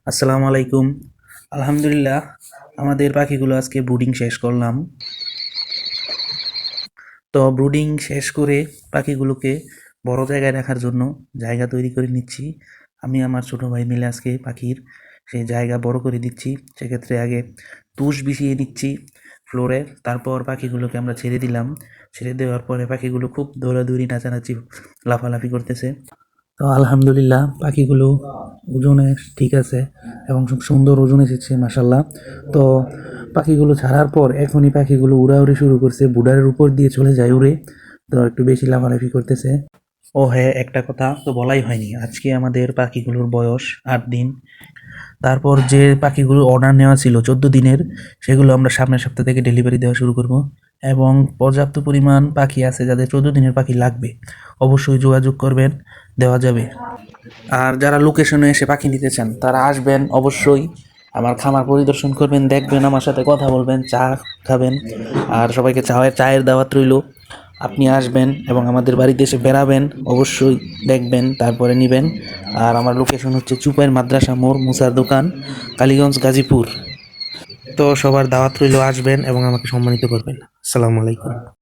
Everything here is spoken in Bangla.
আসসালামু আলাইকুম। আলহামদুলিল্লাহ, আমাদের পাখিগুলো আজকে ব্রুডিং শেষ করলাম। তো ব্রুডিং শেষ করে পাখিগুলোকে বড় জায়গায় রাখার জন্য জায়গা তৈরি করে নিচ্ছি। আমি আমার ছোট ভাই মিলে আজকে পাখির সেই জায়গা বড় করে দিচ্ছি। সেক্ষেত্রে আগে তুষ বিছিয়ে দিচ্ছি ফ্লোরে, তারপর পাখিগুলোকে আমরা ছেড়ে দিলাম। ছেড়ে দেওয়ার পরে পাখিগুলো খুব দৌড়াদৌড়ি, নাচানাচি, লাফালাফি করতেছে। তো আলহামদুলিল্লাহ পাখিগুলো ওজনে ঠিক আছে এবং খুব সুন্দর ওজন এসেছে মাশাল্লাহ। তো পাখিগুলো ছাড়ার পর এখনই পাখিগুলো উড়াউড়ি শুরু করছে, বুডারের উপর দিয়ে চলে যায় উড়ে। তো একটু বেশি লাফালাফি করতেছে। ও হ্যাঁ, একটা কথা তো বলাই হয়নি, আজকে আমাদের পাখিগুলোর বয়স 8 দিন। তারপর যে পাখিগুলো অর্ডার নেওয়া ছিল 14 দিনের, সেগুলো আমরা সামনের সপ্তাহ থেকে ডেলিভারি দেওয়া শুরু করব। এবং পর্যাপ্ত পরিমাণ পাখি আছে যাদের 14 দিনের পাখি লাগবে, অবশ্যই যোগাযোগ করবেন, দেওয়া যাবে। আর যারা লোকেশনে এসে পাখি নিতে চান তারা আসবেন অবশ্যই, আমার খামার পরিদর্শন করবেন, দেখবেন, আমার সাথে কথা বলবেন, চা খাবেন। আর সবাইকে চায়ের দাওয়াত রইল। আপনি আসবেন এবং আমাদের বাড়িতে এসে বেড়াবেন, অবশ্যই দেখবেন, তারপরে নেবেন। আর আমার লোকেশন হচ্ছে চুপাইর মাদ্রাসা মোড়, মুসার দোকান, কালীগঞ্জ, গাজীপুর। তো সবার দাওয়াত রইল, আসবেন এবং আমাকে সম্মানিত করবেন। আসসালামু আলাইকুম।